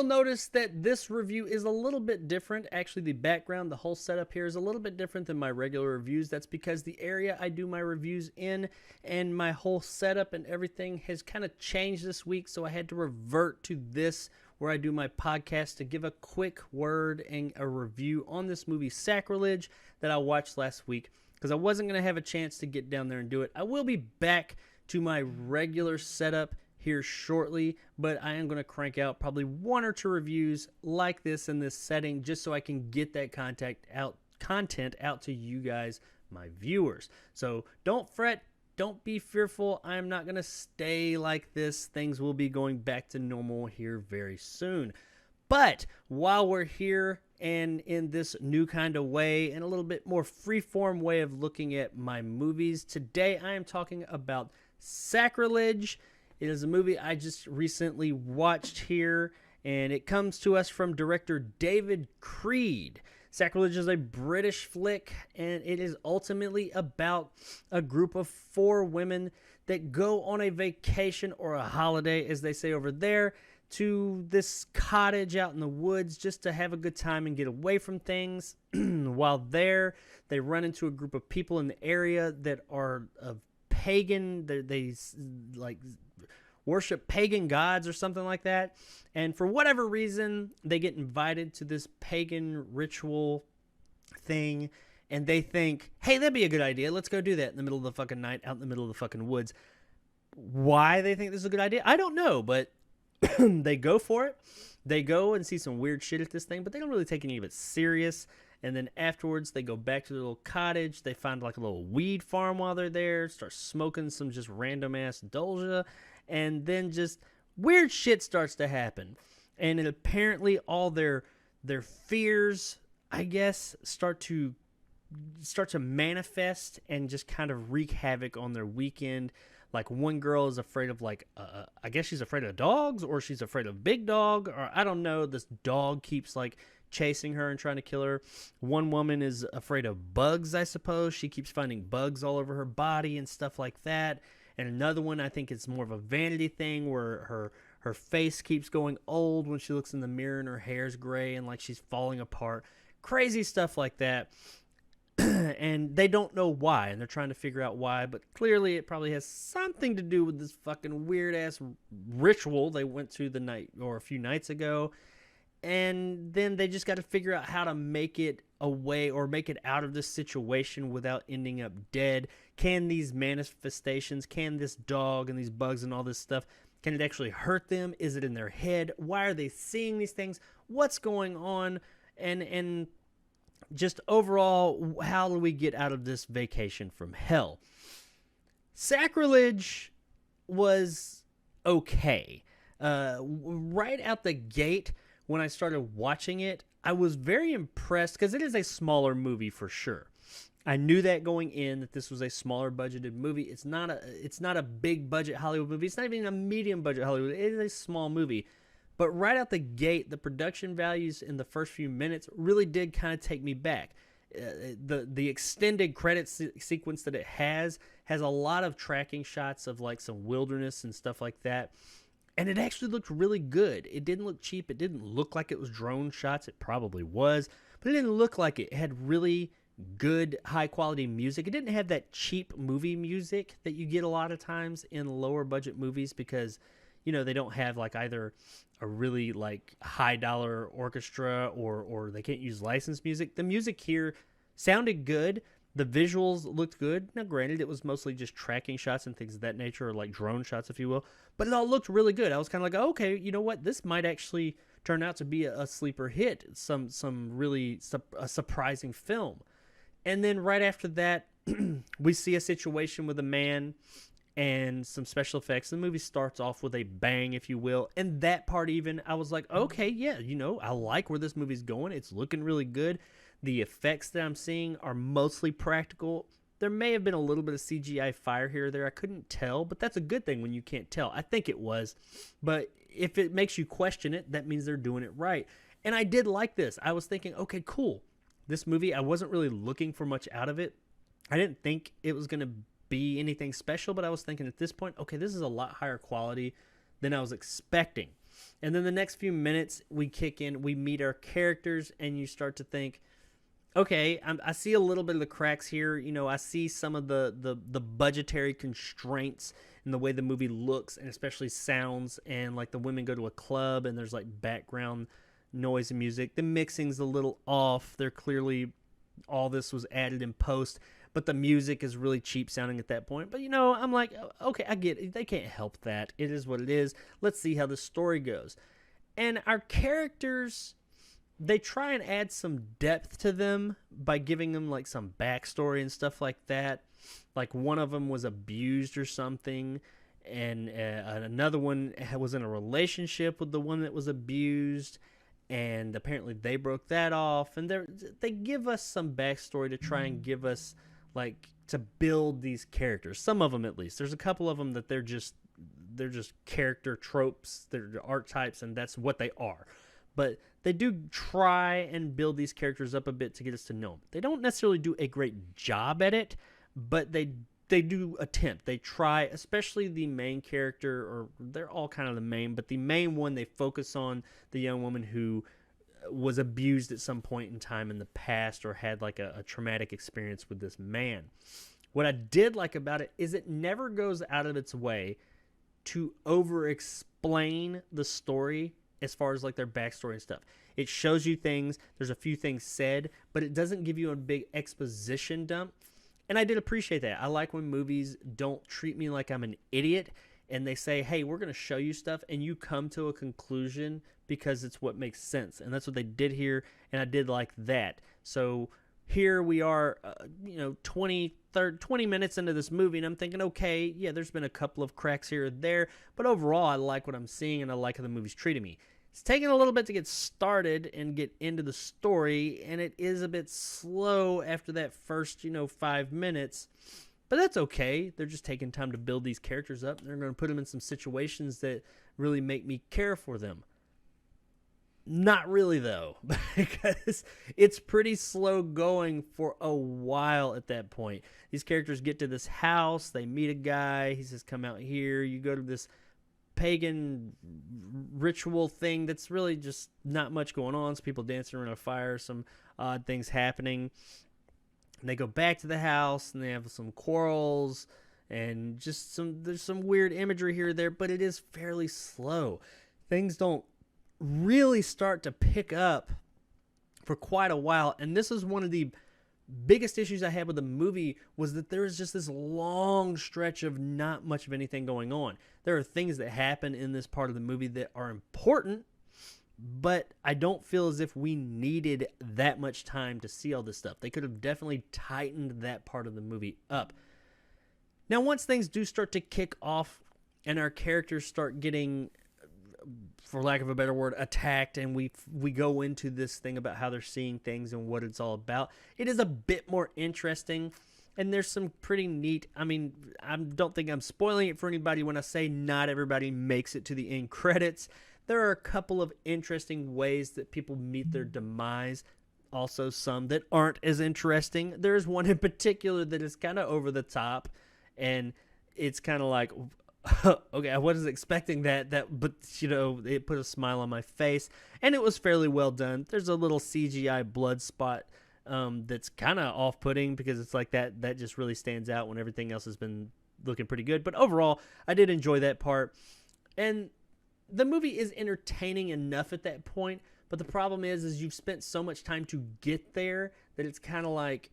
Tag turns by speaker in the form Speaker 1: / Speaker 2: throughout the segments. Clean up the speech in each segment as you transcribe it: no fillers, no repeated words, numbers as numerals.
Speaker 1: you'll notice that this review is a little bit different. Actually, the background, the whole setup here is a little bit different than my regular reviews. That's because the area I do my reviews in and my whole setup and everything has kind of changed this week, so I had to revert to this where I do my podcast to give a quick word and a review on this movie Sacrilege that I watched last week because I wasn't going to have a chance to get down there and do it. I will be back to my regular setup here shortly, but I am going to crank out probably 1 or 2 reviews like this in this setting just so I can get that content out to you guys, my viewers. So don't fret. Don't be fearful. I'm not going to stay like this. Things will be going back to normal here very soon. But while we're here and in this new kind of way and a little bit more freeform way of looking at my movies, today I am talking about Sacrilege. It is a movie I just recently watched here, and it comes to us from director David Creed. Sacrilege is a British flick, and it is ultimately about a group of 4 women that go on a vacation or a holiday, as they say over there, to this cottage out in the woods just to have a good time and get away from things. While there, they run into a group of people in the area that are of pagan, they like worship pagan gods or something like that, and for whatever reason they get invited to this pagan ritual thing, and they think, hey, that'd be a good idea, let's go do that in the middle of the fucking night out in the middle of the fucking woods. Why they think this is a good idea, I don't know, but they go for it. They go and see some weird shit at this thing, but they don't really take any of it serious. And then afterwards, they go back to the little cottage. They find like a little weed farm while they're there, start smoking some just random ass dolja, and then just weird shit starts to happen. And it apparently all their fears, I guess, start to manifest and just kind of wreak havoc on their weekend. Like one girl is afraid of I guess she's afraid of dogs, or she's afraid of big dog, or I don't know. This dog keeps like chasing her and trying to kill her. One woman is afraid of bugs, I suppose. She keeps finding bugs all over her body and stuff like that. And another one, I think it's more of a vanity thing where her face keeps going old when she looks in the mirror and her hair's gray and like she's falling apart. Crazy stuff like that. And they don't know why, and they're trying to figure out why, but clearly it probably has something to do with this fucking weird-ass ritual they went to the night or a few nights ago. And then they just got to figure out how to make it away or make it out of this situation without ending up dead. Can these manifestations, can this dog and these bugs and all this stuff, can it actually hurt them? Is it in their head? Why are they seeing these things? What's going on? And just overall, how do we get out of this vacation from hell? Sacrilege was okay. Right out the gate, when I started watching it, I was very impressed because it is a smaller movie for sure. I knew that going in, that this was a smaller budgeted movie. It's not a big budget Hollywood movie. It's not even a medium budget Hollywood. It is a small movie. But right out the gate, the production values in the first few minutes really did kind of take me back. The extended credit sequence that it has a lot of tracking shots of like some wilderness and stuff like that. And it actually looked really good. It didn't look cheap. It didn't look like it was drone shots. It probably was. But it didn't look like it. It had really good, high-quality music. It didn't have that cheap movie music that you get a lot of times in lower-budget movies because, you know, they don't have like either a really like high-dollar orchestra or they can't use licensed music. The music here sounded good. The visuals looked good. Now, granted, it was mostly just tracking shots and things of that nature, or like drone shots, if you will. But it all looked really good. I was kind of like, oh, okay, you know what? This might actually turn out to be a sleeper hit, some really a surprising film. And then right after that, we see a situation with a man and some special effects. The movie starts off with a bang, if you will. And that part even, I was like, okay, yeah, you know, I like where this movie's going. It's looking really good. The effects that I'm seeing are mostly practical. There may have been a little bit of CGI fire here or there. I couldn't tell, but that's a good thing when you can't tell. I think it was. But if it makes you question it, that means they're doing it right. And I did like this. I was thinking, okay, cool. This movie, I wasn't really looking for much out of it. I didn't think it was going to be anything special, but I was thinking at this point, okay, this is a lot higher quality than I was expecting. And then the next few minutes we kick in, we meet our characters, and you start to think, okay, I see a little bit of the cracks here. You know, I see some of the budgetary constraints in the way the movie looks, and especially sounds, and like the women go to a club and there's like background noise and music. The mixing's a little off. They're clearly, all this was added in post, but the music is really cheap sounding at that point. But, you know, I'm like, okay, I get it. They can't help that. It is what it is. Let's see how the story goes. And our characters, they try and add some depth to them by giving them like some backstory and stuff like that. Like one of them was abused or something, and another one was in a relationship with the one that was abused, and apparently they broke that off. And they give us some backstory to try and give us, like, to build these characters. Some of them, at least. There's a couple of them that they're just character tropes, they're archetypes, and that's what they are. But they do try and build these characters up a bit to get us to know them. They don't necessarily do a great job at it, but they do attempt. They try, especially the main character, or they're all kind of the main, but the main one, they focus on the young woman who was abused at some point in time in the past, or had like a traumatic experience with this man. What I did like about it is it never goes out of its way to over-explain the story as far as like their backstory and stuff. It shows you things, there's a few things said, but it doesn't give you a big exposition dump. And I did appreciate that. I like when movies don't treat me like I'm an idiot, and they say, hey, we're going to show you stuff, and you come to a conclusion because it's what makes sense. And that's what they did here, and I did like that. So here we are, 20 minutes into this movie, and I'm thinking, okay, yeah, there's been a couple of cracks here or there, but overall, I like what I'm seeing, and I like how the movie's treating me. It's taking a little bit to get started and get into the story, and it is a bit slow after that first, 5 minutes, but that's okay. They're just taking time to build these characters up. They're going to put them in some situations that really make me care for them. Not really, though, because it's pretty slow going for a while at that point. These characters get to this house. They meet a guy. He says, come out here. You go to this pagan ritual thing that's really just not much going on. Some people dancing around a fire, some odd things happening. And they go back to the house, and they have some quarrels, and just there's some weird imagery here or there, but it is fairly slow. Things don't really start to pick up for quite a while, and this is one of the biggest issues I had with the movie, was that there is just this long stretch of not much of anything going on. There are things that happen in this part of the movie that are important, but I don't feel as if we needed that much time to see all this stuff. They could have definitely tightened that part of the movie up. Now, once things do start to kick off and our characters start getting, for lack of a better word, attacked, and we go into this thing about how they're seeing things and what it's all about, it is a bit more interesting, and there's some pretty neat, I don't think I'm spoiling it for anybody when I say not everybody makes it to the end credits. There are a couple of interesting ways that people meet their demise, also some that aren't as interesting. There's one in particular that is kind of over the top, and it's kind of like, okay, I wasn't expecting that, but it put a smile on my face, and it was fairly well done. There's a little CGI blood spot that's kind of off-putting, because it's like that just really stands out when everything else has been looking pretty good. But overall, I did enjoy that part, and the movie is entertaining enough at that point. But the problem is you've spent so much time to get there that it's kind of like,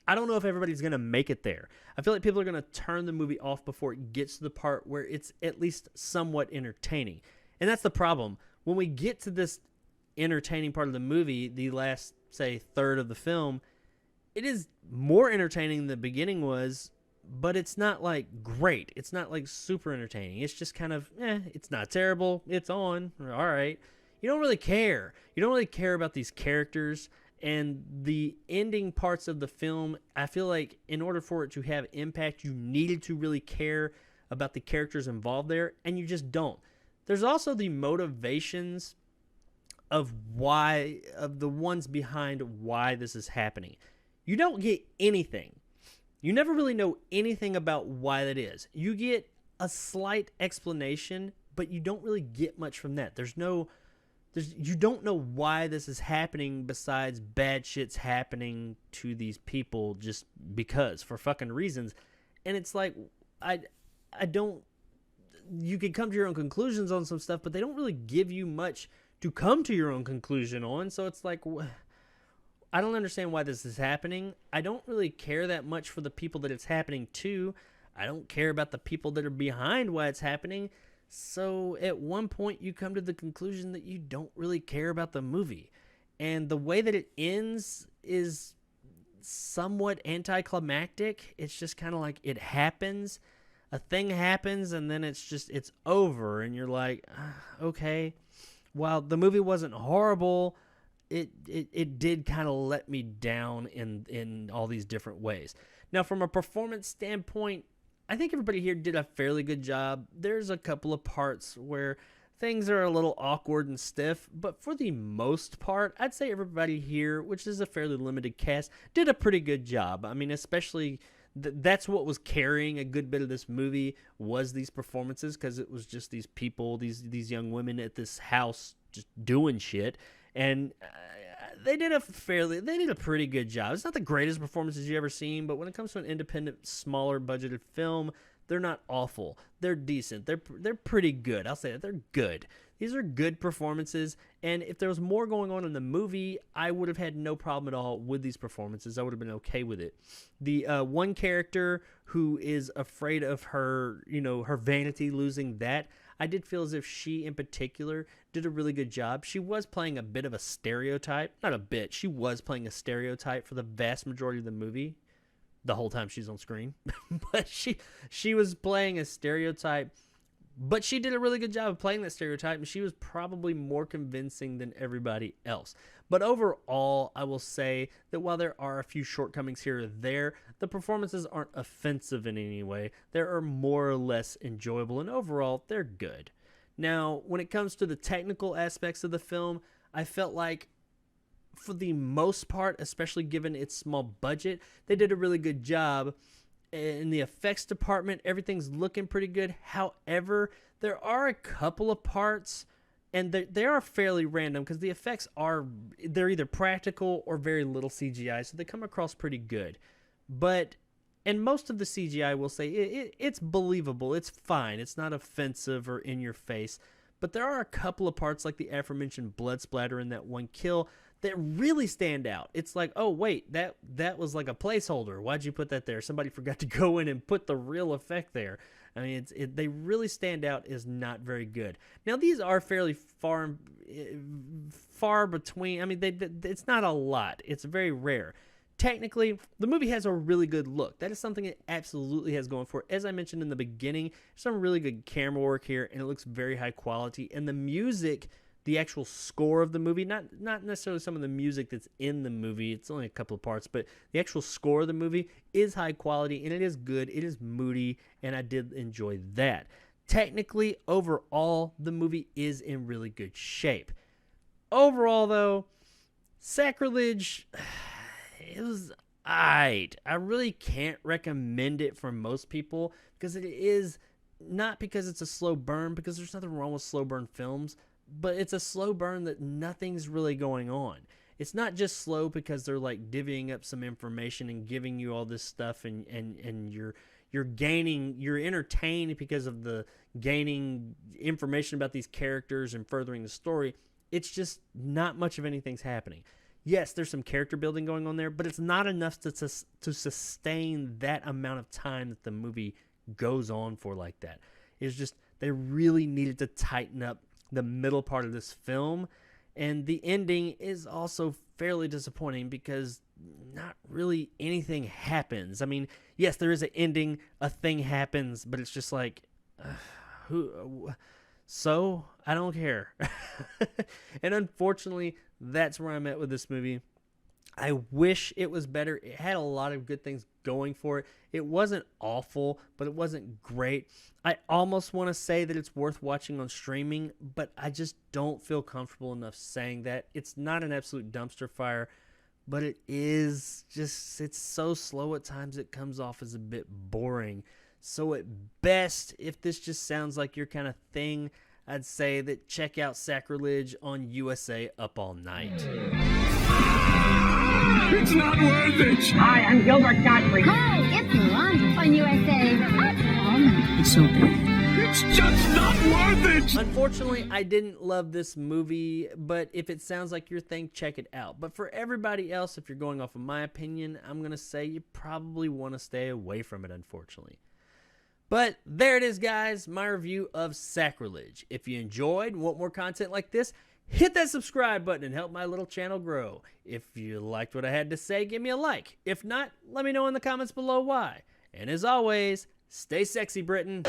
Speaker 1: I don't know if everybody's going to make it there. I feel like people are going to turn the movie off before it gets to the part where it's at least somewhat entertaining. And that's the problem. When we get to this entertaining part of the movie, the last, say, third of the film, it is more entertaining than the beginning was, but it's not like great. It's not like super entertaining. It's just kind of, it's not terrible. It's on. All right. You don't really care. You don't really care about these characters. And the ending parts of the film, I feel like in order for it to have impact, you needed to really care about the characters involved there, and you just don't. There's also the motivations of the ones behind why this is happening. You don't get anything. You never really know anything about why that is. You get a slight explanation, but you don't really get much from that. You don't know why this is happening besides bad shit's happening to these people just because, for fucking reasons. And it's like, I don't, you can come to your own conclusions on some stuff, but they don't really give you much to come to your own conclusion on. So it's like, I don't understand why this is happening. I don't really care that much for the people that it's happening to. I don't care about the people that are behind why it's happening. So at one point you come to the conclusion that you don't really care about the movie. And the way that it ends is somewhat anticlimactic. It's just kind of like it happens. A thing happens and then it's over. And you're like, okay. While the movie wasn't horrible, it did kind of let me down in all these different ways. Now, from a performance standpoint, I think everybody here did a fairly good job. There's a couple of parts where things are a little awkward and stiff, but for the most part, I'd say everybody here, which is a fairly limited cast, did a pretty good job. I mean, especially that's what was carrying a good bit of this movie was these performances, because it was just these people, these young women at this house just doing shit, and they did a pretty good job. It's not the greatest performances you've ever seen, but when it comes to an independent, smaller budgeted film, they're not awful. They're decent. They're pretty good. I'll say that. They're good. These are good performances, and if there was more going on in the movie, I would have had no problem at all with these performances. I would have been okay with it. The one character who is afraid of her vanity losing that, I did feel as if she in particular did a really good job. She was playing a bit of a stereotype. Not a bit. She was playing a stereotype for the vast majority of the movie. The whole time she's on screen. But she was playing a stereotype. But she did a really good job of playing that stereotype, and she was probably more convincing than everybody else. But overall, I will say that while there are a few shortcomings here or there, the performances aren't offensive in any way. They are more or less enjoyable, and overall, they're good. Now, when it comes to the technical aspects of the film, I felt like for the most part, especially given its small budget, they did a really good job. In the effects department, everything's looking pretty good. However, there are a couple of parts, and they are fairly random because the effects they're either practical or very little CGI, so they come across pretty good. But, and most of the CGI, will say, it's believable. It's fine. It's not offensive or in your face. But there are a couple of parts, like the aforementioned blood splatter in that one kill, that really stand out. It's like, oh wait, that was like a placeholder. Why'd you put that there? Somebody forgot to go in and put the real effect there. I mean, they really stand out as not very good. Now, these are fairly far between. I mean, it's not a lot. It's very rare. Technically, the movie has a really good look. That is something it absolutely has going for it. As I mentioned in the beginning, some really good camera work here, and it looks very high quality. And the music, the actual score of the movie, not necessarily some of the music that's in the movie, it's only a couple of parts, but the actual score of the movie is high quality, and it is good, it is moody, and I did enjoy that. Technically, overall, the movie is in really good shape. Overall, though, Sacrilege, it was aight. I really can't recommend it for most people, because it is, not because it's a slow burn, because there's nothing wrong with slow burn films, but it's a slow burn that nothing's really going on. It's not just slow because they're like divvying up some information and giving you all this stuff, and you're entertained because of the gaining information about these characters and furthering the story. It's just not much of anything's happening. Yes, there's some character building going on there, but it's not enough to sustain that amount of time that the movie goes on for like that. It's just, they really needed to tighten up the middle part of this film, and the ending is also fairly disappointing because not really anything happens. I mean, yes, there is an ending, a thing happens, but it's just like, so I don't care. And unfortunately, that's where I'm at with this movie. I wish it was better. It had a lot of good things going for it. It wasn't awful, but it wasn't great. I almost want to say that it's worth watching on streaming, but I just don't feel comfortable enough saying that. It's not an absolute dumpster fire, but it is just, it's so slow at times it comes off as a bit boring. So at best, if this just sounds like your kind of thing, I'd say that check out Sacrilege on USA Up All Night.
Speaker 2: It's not worth it!
Speaker 3: Hi, I'm Gilbert Godfrey.
Speaker 4: Hi, it's Miranda on USA Up All Night.
Speaker 2: It's so bad. It's just not worth it!
Speaker 1: Unfortunately, I didn't love this movie, but if it sounds like your thing, check it out. But for everybody else, if you're going off of my opinion, I'm going to say you probably want to stay away from it, unfortunately. But there it is, guys, my review of Sacrilege. If you enjoyed and want more content like this, hit that subscribe button and help my little channel grow. If you liked what I had to say, give me a like. If not, let me know in the comments below why. And as always, stay sexy, Britain.